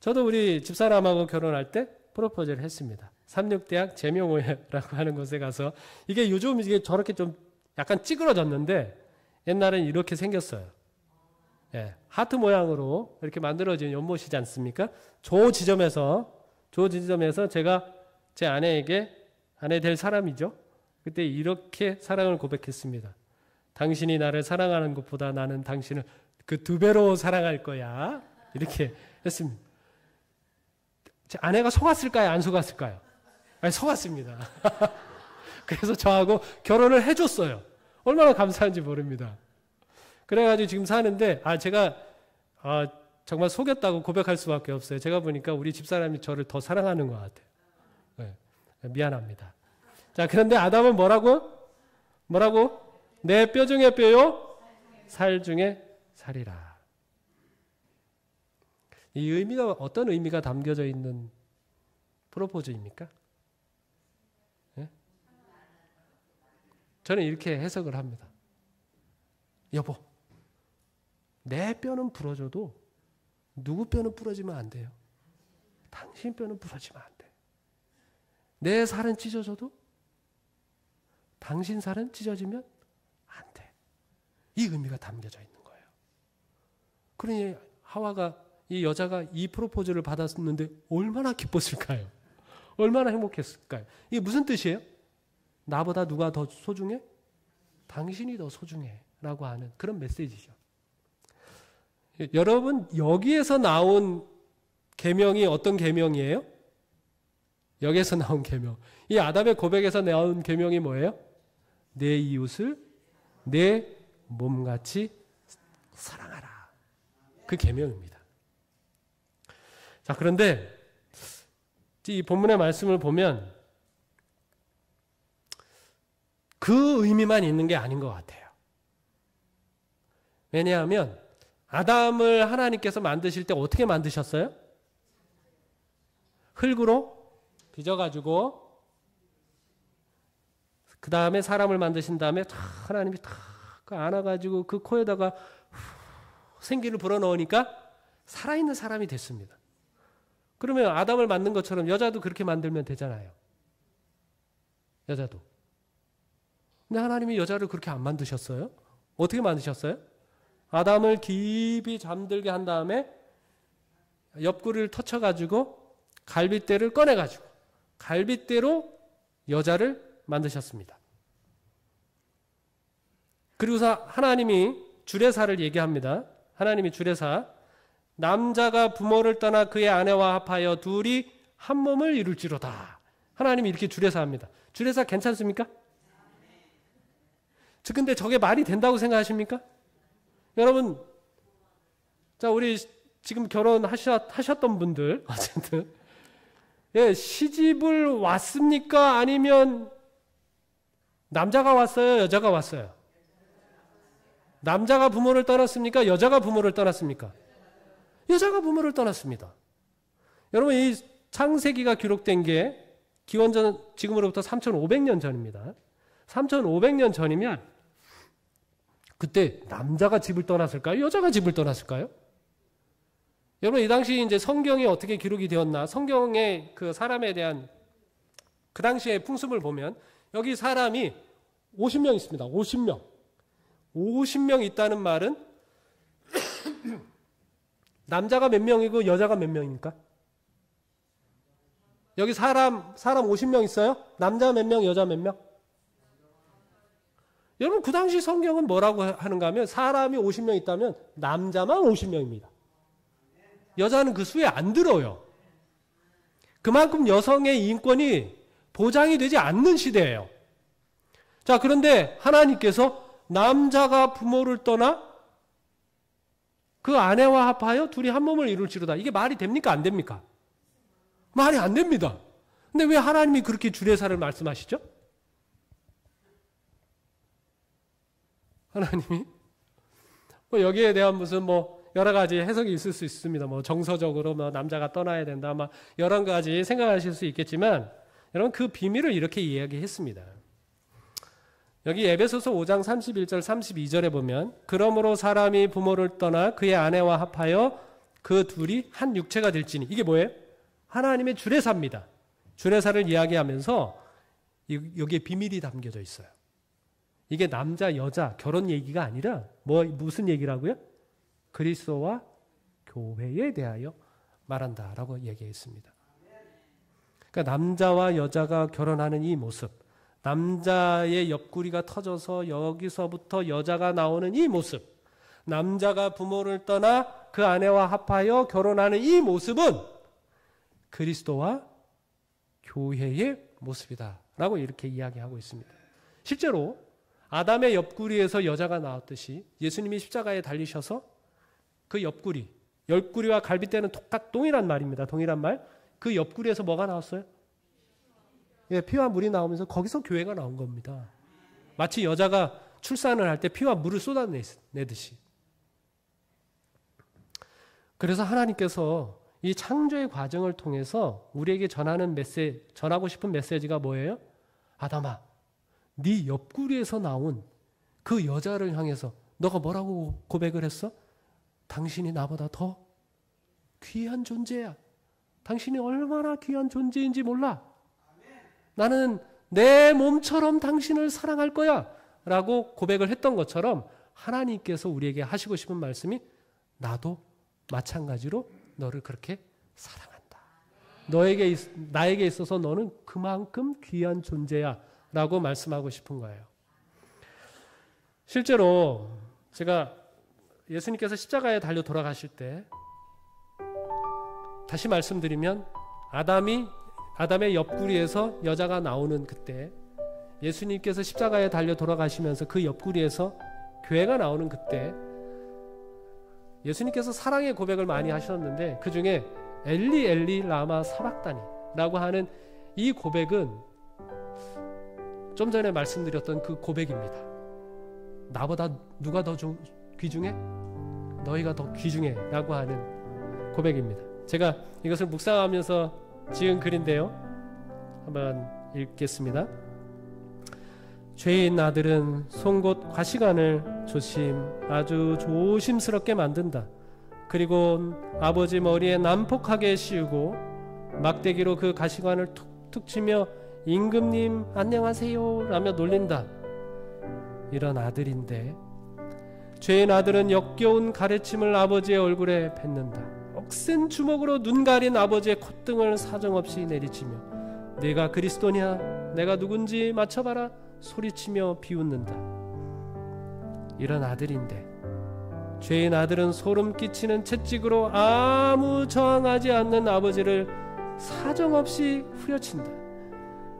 저도 우리 집사람하고 결혼할 때 프로포즈를 했습니다. 삼육대학 재명호회라고 하는 곳에 가서, 이게 요즘 이게 저렇게 좀 약간 찌그러졌는데 옛날엔 이렇게 생겼어요. 예, 하트 모양으로 이렇게 만들어진 연못이지 않습니까? 저 지점에서 제가 제 아내 될 사람이죠. 그때 이렇게 사랑을 고백했습니다. 당신이 나를 사랑하는 것보다 나는 당신을 그 2배로 사랑할 거야. 이렇게 했습니다. 제 아내가 속았을까요? 안 속았을까요? 아니, 속았습니다. 그래서 저하고 결혼을 해줬어요. 얼마나 감사한지 모릅니다. 그래가지고 지금 사는데, 제가 정말 속였다고 고백할 수밖에 없어요. 제가 보니까 우리 집사람이 저를 더 사랑하는 것 같아요. 네, 미안합니다. 자, 그런데 아담은 뭐라고? 내 뼈 중에 뼈요, 살 중에 살이라. 이 의미가 어떤 의미가 담겨져 있는 프로포즈입니까? 네? 저는 이렇게 해석을 합니다. 여보, 내 뼈는 부러져도 누구 뼈는 부러지면 안 돼요. 당신 뼈는 부러지면 안 돼. 내 살은 찢어져도 당신 살은 찢어지면 안 돼. 이 의미가 담겨져 있는 거예요. 그러니 하와가, 이 여자가 이 프로포즈를 받았는데 얼마나 기뻤을까요? 얼마나 행복했을까요? 이게 무슨 뜻이에요? 나보다 누가 더 소중해? 당신이 더 소중해 라고 하는 그런 메시지죠. 여러분, 여기에서 나온 계명이 어떤 계명이에요? 여기에서 나온 계명. 이 아담의 고백에서 나온 계명이 뭐예요? 내 이웃을 내 몸같이 사랑하라. 그 계명입니다. 자, 그런데 이 본문의 말씀을 보면 그 의미만 있는 게 아닌 것 같아요. 왜냐하면 아담을 하나님께서 만드실 때 어떻게 만드셨어요? 흙으로 빚어가지고 그 다음에 사람을 만드신 다음에 하나님이 탁 안아가지고 그 코에다가 생기를 불어넣으니까 살아있는 사람이 됐습니다. 그러면 아담을 만든 것처럼 여자도 그렇게 만들면 되잖아요. 여자도. 근데 하나님이 여자를 그렇게 안 만드셨어요? 어떻게 만드셨어요? 아담을 깊이 잠들게 한 다음에 옆구리를 터쳐가지고 갈빗대를 꺼내가지고 갈빗대로 여자를 만드셨습니다. 그리고서 하나님이 주례사를 얘기합니다. 하나님이 주례사, 남자가 부모를 떠나 그의 아내와 합하여 둘이 한 몸을 이룰지로다. 하나님이 이렇게 주례사합니다. 주례사 괜찮습니까? 근데 저게 말이 된다고 생각하십니까? 여러분, 자, 우리 지금 결혼하셨던 분들, 어쨌든, 예, 시집을 왔습니까? 아니면 남자가 왔어요? 여자가 왔어요? 남자가 부모를 떠났습니까? 여자가 부모를 떠났습니까? 여자가 부모를 떠났습니다. 여러분, 이 창세기가 기록된 게 기원전 지금으로부터 3,500년 전입니다. 3,500년 전이면 그때 남자가 집을 떠났을까요? 여자가 집을 떠났을까요? 여러분, 이 당시 이제 성경이 어떻게 기록이 되었나? 성경의 그 사람에 대한 그 당시의 풍습을 보면 여기 사람이 50명 있습니다. 50명. 50명 있다는 말은 남자가 몇 명이고 여자가 몇 명입니까? 여기 사람 50명 있어요? 남자 몇 명, 여자 몇 명? 여러분, 그 당시 성경은 뭐라고 하는가 하면 사람이 50명 있다면 남자만 50명입니다. 여자는 그 수에 안 들어요. 그만큼 여성의 인권이 보장이 되지 않는 시대예요. 자, 그런데 하나님께서 남자가 부모를 떠나 그 아내와 합하여 둘이 한 몸을 이룰지로다. 이게 말이 됩니까? 안 됩니까? 말이 안 됩니다. 근데 왜 하나님이 그렇게 주례사를 말씀하시죠? 하나님이 여기에 대한 무슨 여러 가지 해석이 있을 수 있습니다. 정서적으로 남자가 떠나야 된다, 여러 가지 생각하실 수 있겠지만, 여러분, 그 비밀을 이렇게 이야기했습니다. 여기 에베소서 5장 31절 32절에 보면, 그러므로 사람이 부모를 떠나 그의 아내와 합하여 그 둘이 한 육체가 될지니, 이게 뭐예요? 하나님의 주례사입니다. 주례사를 이야기하면서 여기에 비밀이 담겨져 있어요. 이게 남자, 여자, 결혼 얘기가 아니라 무슨 얘기라고요? 그리스도와 교회에 대하여 말한다라고 얘기했습니다. 그러니까 남자와 여자가 결혼하는 이 모습, 남자의 옆구리가 터져서 여기서부터 여자가 나오는 이 모습, 남자가 부모를 떠나 그 아내와 합하여 결혼하는 이 모습은 그리스도와 교회의 모습이다 라고 이렇게 이야기하고 있습니다. 실제로 아담의 옆구리에서 여자가 나왔듯이 예수님이 십자가에 달리셔서 그 옆구리, 옆구리와 갈빗대는 동일한 말입니다. 동일한 말. 그 옆구리에서 뭐가 나왔어요? 예, 피와 물이 나오면서 거기서 교회가 나온 겁니다. 마치 여자가 출산을 할 때 피와 물을 쏟아내듯이. 그래서 하나님께서 이 창조의 과정을 통해서 우리에게 전하고 싶은 메시지가 뭐예요? 아담아, 네 옆구리에서 나온 그 여자를 향해서 너가 뭐라고 고백을 했어? 당신이 나보다 더 귀한 존재야. 당신이 얼마나 귀한 존재인지 몰라. 나는 내 몸처럼 당신을 사랑할 거야 라고 고백을 했던 것처럼 하나님께서 우리에게 하시고 싶은 말씀이 나도 마찬가지로 너를 그렇게 사랑한다. 나에게 있어서 너는 그만큼 귀한 존재야 라고 말씀하고 싶은 거예요. 실제로 제가 예수님께서 십자가에 달려 돌아가실 때 다시 말씀드리면 아담의 옆구리에서 여자가 나오는 그때 예수님께서 십자가에 달려 돌아가시면서 그 옆구리에서 교회가 나오는 그때 예수님께서 사랑의 고백을 많이 하셨는데 그 중에 엘리 엘리 라마 사박다니라고 하는 이 고백은 좀 전에 말씀드렸던 그 고백입니다. 나보다 누가 더 귀중해? 너희가 더 귀중해 라고 하는 고백입니다. 제가 이것을 묵상하면서 지은 글인데요. 한번 읽겠습니다. 죄인 아들은 송곳 과시관을 아주 조심스럽게 만든다. 그리고 아버지 머리에 난폭하게 씌우고 막대기로 그 가시관을 툭툭 치며 임금님 안녕하세요 라며 놀린다. 이런 아들인데 죄인 아들은 역겨운 가르침을 아버지의 얼굴에 뱉는다. 억센 주먹으로 눈 가린 아버지의 콧등을 사정없이 내리치며 네가 그리스도냐? 내가 누군지 맞춰봐라 소리치며 비웃는다. 이런 아들인데 죄인 아들은 소름 끼치는 채찍으로 아무 저항하지 않는 아버지를 사정없이 후려친다.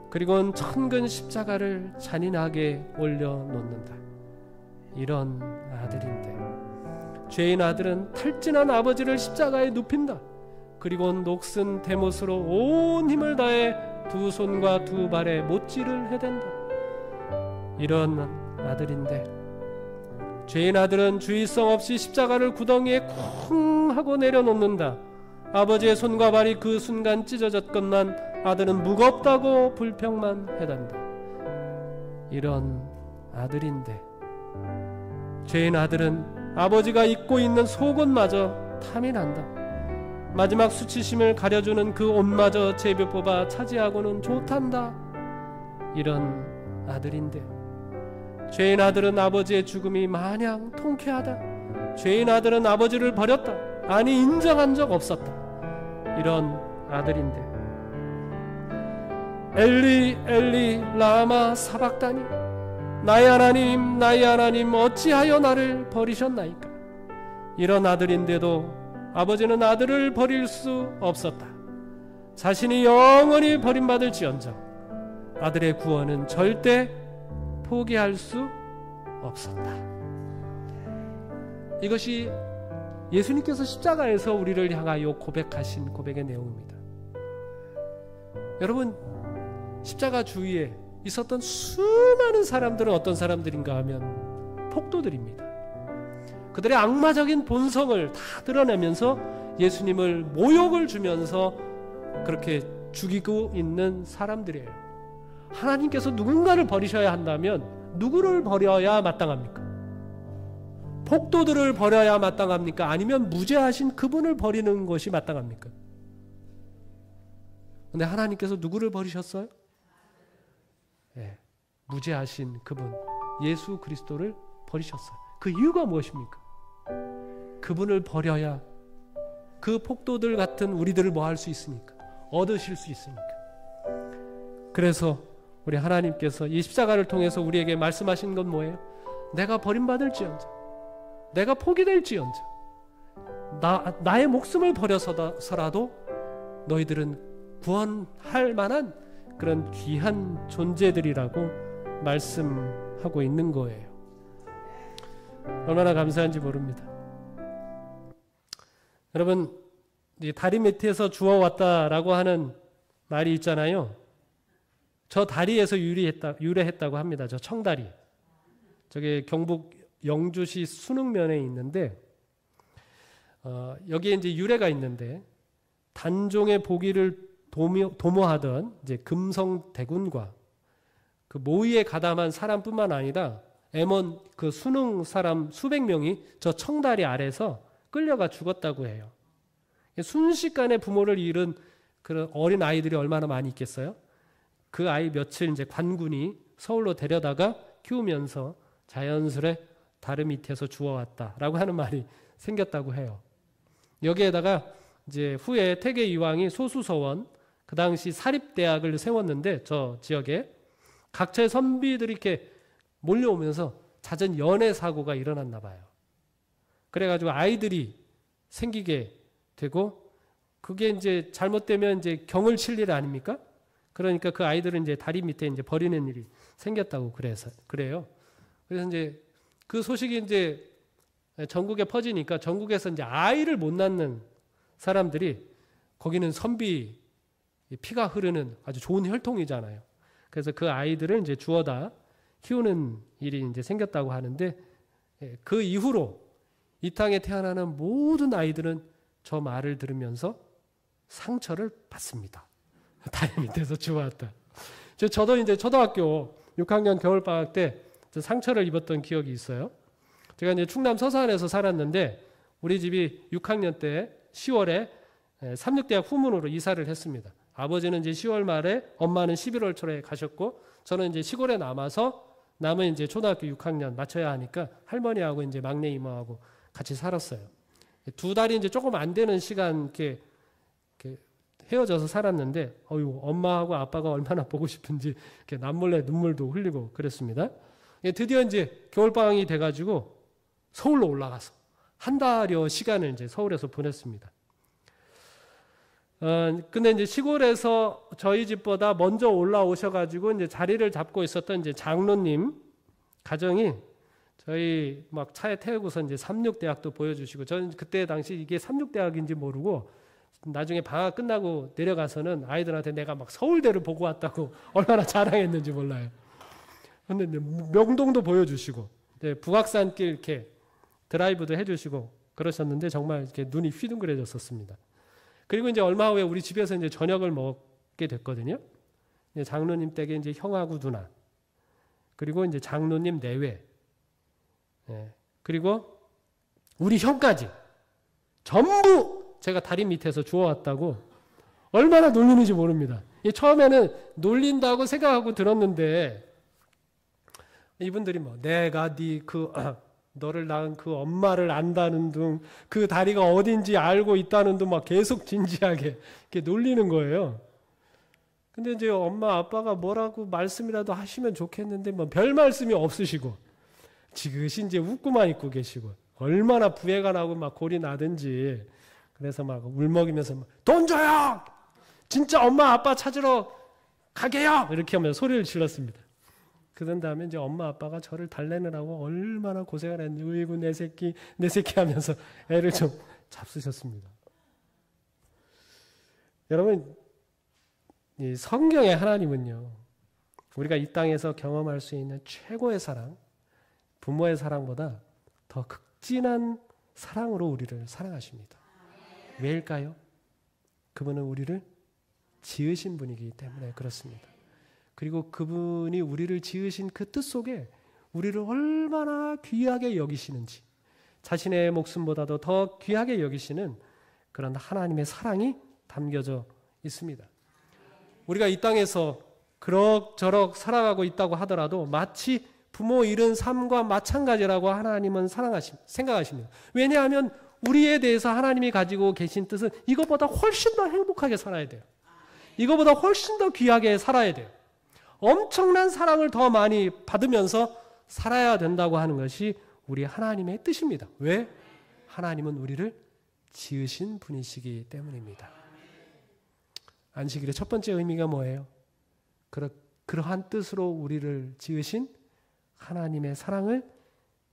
그리고는 천근 십자가를 잔인하게 올려놓는다. 이런 아들인데 죄인 아들은 탈진한 아버지를 십자가에 눕힌다. 그리고 녹슨 대못으로 온 힘을 다해 두 손과 두 발에 못질을 해댄다. 이런 아들인데 죄인 아들은 주의성 없이 십자가를 구덩이에 쿵 하고 내려놓는다. 아버지의 손과 발이 그 순간 찢어졌건만 아들은 무겁다고 불평만 해댄다. 이런 아들인데 죄인 아들은 아버지가 입고 있는 속옷마저 탐이 난다. 마지막 수치심을 가려주는 그 옷마저 제비 뽑아 차지하고는 좋단다. 이런 아들인데 죄인 아들은 아버지의 죽음이 마냥 통쾌하다. 죄인 아들은 아버지를 버렸다. 아니 인정한 적 없었다. 이런 아들인데 엘리 엘리 라마 사박다니 나의 하나님 어찌하여 나를 버리셨나이까. 이런 아들인데도 아버지는 아들을 버릴 수 없었다. 자신이 영원히 버림받을지언정 아들의 구원은 절대 포기할 수 없었다. 이것이 예수님께서 십자가에서 우리를 향하여 고백하신 고백의 내용입니다. 여러분, 십자가 주위에 있었던 수많은 사람들은 어떤 사람들인가 하면 폭도들입니다. 그들의 악마적인 본성을 다 드러내면서 예수님을 모욕을 주면서 그렇게 죽이고 있는 사람들이에요. 하나님께서 누군가를 버리셔야 한다면 누구를 버려야 마땅합니까? 폭도들을 버려야 마땅합니까? 아니면 무죄하신 그분을 버리는 것이 마땅합니까? 근데 하나님께서 누구를 버리셨어요? 네, 무죄하신 그분 예수 그리스도를 버리셨어요. 그 이유가 무엇입니까? 그분을 버려야 그 폭도들 같은 우리들을 뭐 할 수 있습니까? 얻으실 수 있습니까? 그래서 우리 하나님께서 이 십자가를 통해서 우리에게 말씀하신 건 뭐예요? 내가 버림받을지언정 내가 포기될지언정 나의 목숨을 버려서라도 너희들은 구원할 만한 그런 귀한 존재들이라고 말씀하고 있는 거예요. 얼마나 감사한지 모릅니다. 여러분, 이 다리 밑에서 주워왔다라고 하는 말이 있잖아요. 저 다리에서 유래했다고 합니다. 저 청다리. 저게 경북 영주시 순흥면에 있는데 여기에 이제 유래가 있는데 단종의 보기를 도모하던 이제 금성대군과 그 모의에 가담한 사람뿐만 아니라 M1 그 순흥 사람 수백 명이 저 청다리 아래서 끌려가 죽었다고 해요. 순식간에 부모를 잃은 그런 어린 아이들이 얼마나 많이 있겠어요? 그 아이 며칠 이제 관군이 서울로 데려다가 키우면서 자연스레 다리 밑에서 주워왔다라고 하는 말이 생겼다고 해요. 여기에다가 이제 후에 태계 이황이 소수서원 그 당시 사립대학을 세웠는데 저 지역에 각처의 선비들이 이렇게 몰려오면서 잦은 연애 사고가 일어났나 봐요. 그래가지고 아이들이 생기게 되고 그게 이제 잘못되면 이제 경을 칠 일 아닙니까? 그러니까 그 아이들은 이제 다리 밑에 이제 버리는 일이 생겼다고 그래요. 그래서 이제 그 소식이 이제 전국에 퍼지니까 전국에서 이제 아이를 못 낳는 사람들이 거기는 선비 피가 흐르는 아주 좋은 혈통이잖아요. 그래서 그 아이들을 이제 주워다 키우는 일이 이제 생겼다고 하는데 그 이후로 이 땅에 태어나는 모든 아이들은 저 말을 들으면서 상처를 받습니다. 다리 밑에서 주워왔다. 저도 이제 초등학교 6학년 겨울방학 때 상처를 입었던 기억이 있어요. 제가 이제 충남 서산에서 살았는데 우리 집이 6학년 때 10월에 삼육대학 후문으로 이사를 했습니다. 아버지는 이제 10월 말에, 엄마는 11월 초에 가셨고, 저는 이제 시골에 남은 이제 초등학교 6학년 맞춰야 하니까 할머니하고 이제 막내 이모하고 같이 살았어요. 두 달이 이제 조금 안 되는 시간 이렇게 헤어져서 살았는데, 엄마하고 아빠가 얼마나 보고 싶은지 이렇게 남몰래 눈물도 흘리고 그랬습니다. 드디어 이제 겨울방학이 돼가지고 서울로 올라가서 한 달여 시간을 이제 서울에서 보냈습니다. 근데 이제 시골에서 저희 집보다 먼저 올라오셔가지고 이제 자리를 잡고 있었던 이제 장로님 가정이 저희 막 차에 태우고서 이제 삼육대학도 보여주시고, 저는 그때 당시 이게 삼육대학인지 모르고 나중에 방학 끝나고 내려가서는 아이들한테 내가 막 서울대를 보고 왔다고 얼마나 자랑했는지 몰라요. 근데 이제 명동도 보여주시고, 이제 북악산길 이렇게 드라이브도 해주시고 그러셨는데 정말 이렇게 눈이 휘둥그레졌었습니다. 그리고 이제 얼마 후에 우리 집에서 이제 저녁을 먹게 됐거든요. 이제 장로님 댁에 이제 형하고 누나, 그리고 이제 장로님 내외, 그리고 우리 형까지 전부 제가 다리 밑에서 주워왔다고 얼마나 놀리는지 모릅니다. 처음에는 놀린다고 생각하고 들었는데 이분들이 뭐 내가 너를 낳은 그 엄마를 안다는 둥, 그 다리가 어딘지 알고 있다는 둥 막 계속 진지하게 이렇게 놀리는 거예요. 근데 이제 엄마 아빠가 뭐라고 말씀이라도 하시면 좋겠는데 뭐 별 말씀이 없으시고 지그시 이제 웃고만 있고 계시고, 얼마나 부해가 나고 막 골이 나든지, 그래서 막 울먹이면서 돈 줘요! 진짜 엄마 아빠 찾으러 가게요! 이렇게 하면서 소리를 질렀습니다. 그런 다음에 이제 엄마 아빠가 저를 달래느라고 얼마나 고생을 했는지, 으이구 내 새끼 하면서 애를 좀 잡수셨습니다. 여러분, 이 성경의 하나님은요, 우리가 이 땅에서 경험할 수 있는 최고의 사랑, 부모의 사랑보다 더 극진한 사랑으로 우리를 사랑하십니다. 왜일까요? 그분은 우리를 지으신 분이기 때문에 그렇습니다. 그리고 그분이 우리를 지으신 그 뜻 속에 우리를 얼마나 귀하게 여기시는지, 자신의 목숨보다도 더 귀하게 여기시는 그런 하나님의 사랑이 담겨져 있습니다. 우리가 이 땅에서 그럭저럭 살아가고 있다고 하더라도 마치 부모 잃은 삶과 마찬가지라고 하나님은 생각하십니다. 왜냐하면 우리에 대해서 하나님이 가지고 계신 뜻은 이것보다 훨씬 더 행복하게 살아야 돼요. 이것보다 훨씬 더 귀하게 살아야 돼요. 엄청난 사랑을 더 많이 받으면서 살아야 된다고 하는 것이 우리 하나님의 뜻입니다. 왜? 하나님은 우리를 지으신 분이시기 때문입니다. 안식일의 첫 번째 의미가 뭐예요? 그러한 뜻으로 우리를 지으신 하나님의 사랑을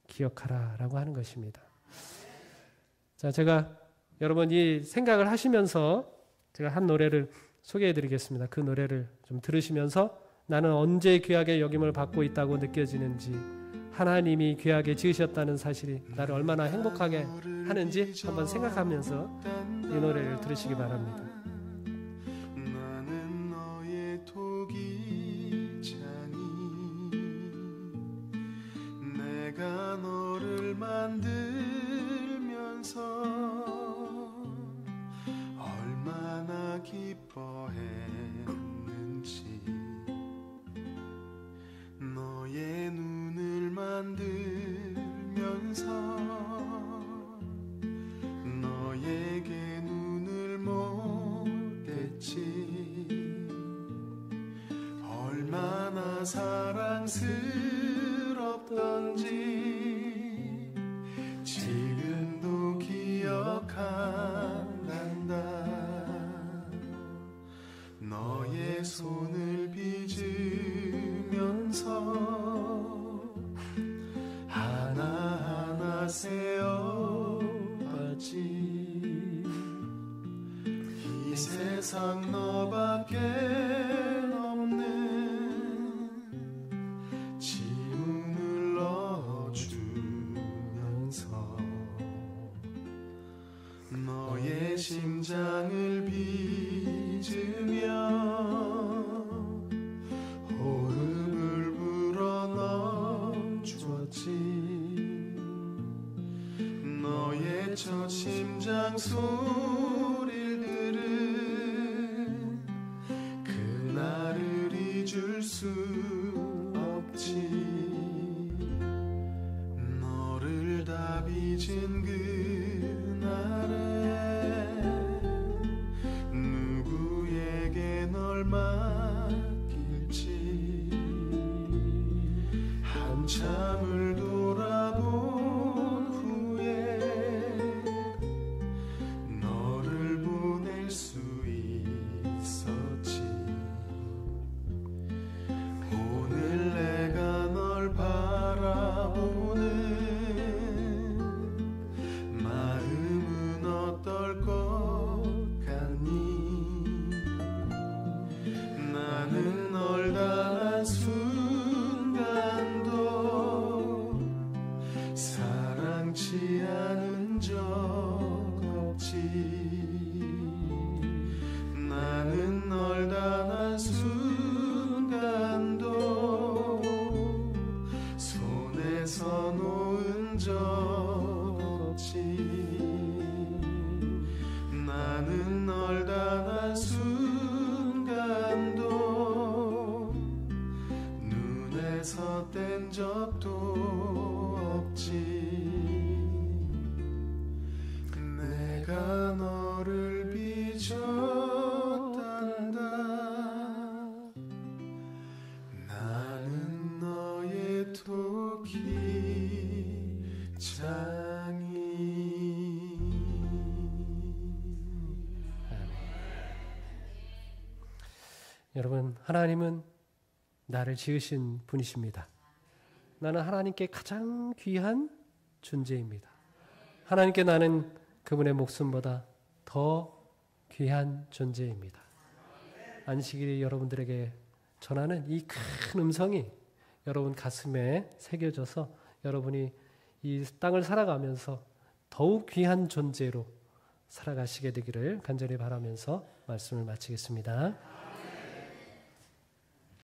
기억하라라고 하는 것입니다. 자, 제가 여러분 이 생각을 하시면서 제가 한 노래를 소개해 드리겠습니다. 그 노래를 좀 들으시면서 나는 언제 귀하게 여김을 받고 있다고 느껴지는지, 하나님이 귀하게 지으셨다는 사실이 나를 얼마나 행복하게 하는지 한번 생각하면서 이 노래를 들으시기 바랍니다. 나는 너의 토기장이 내가 너를 만들면서 얼마나 기뻐했는지, 너의 눈을 만들면서 너에게 눈을 못댔지. 얼마나 사랑스럽던지 지금도 기억한단다. 너의 손을 빚으면서 하나하나 세어봤지. 이 세상 너밖에 없는 지문을 넣어주면서 너의 심장을 빚으며 호흡을 불어넣어주었지. 너의 첫 심장 소리를 들은 그날을 잊을 수 없지. 너를 다 빚은 그날에 누구에게 널 맡길지. 한참을 돌아본 후에 너를 보낼 수 있었지. 오늘 내가 널 바라보는 마음은 어떨 것 같니? 나는 널 단 한순간도 사랑치 않은 적 없지. 나는 널 단 한순간도 손에서 놓은 적 없지. 나는 널 단 한순간도 눈에서 뗀 적도 없지. 내가 너를 빚었단다. 나는 너의 토기장이. 여러분, 하나님은 나를 지으신 분이십니다. 나는 하나님께 가장 귀한 존재입니다. 하나님께 나는 그분의 목숨보다 더 귀한 존재입니다. 안식일이 여러분들에게 전하는 이 큰 음성이 여러분 가슴에 새겨져서 여러분이 이 땅을 살아가면서 더욱 귀한 존재로 살아가시게 되기를 간절히 바라면서 말씀을 마치겠습니다.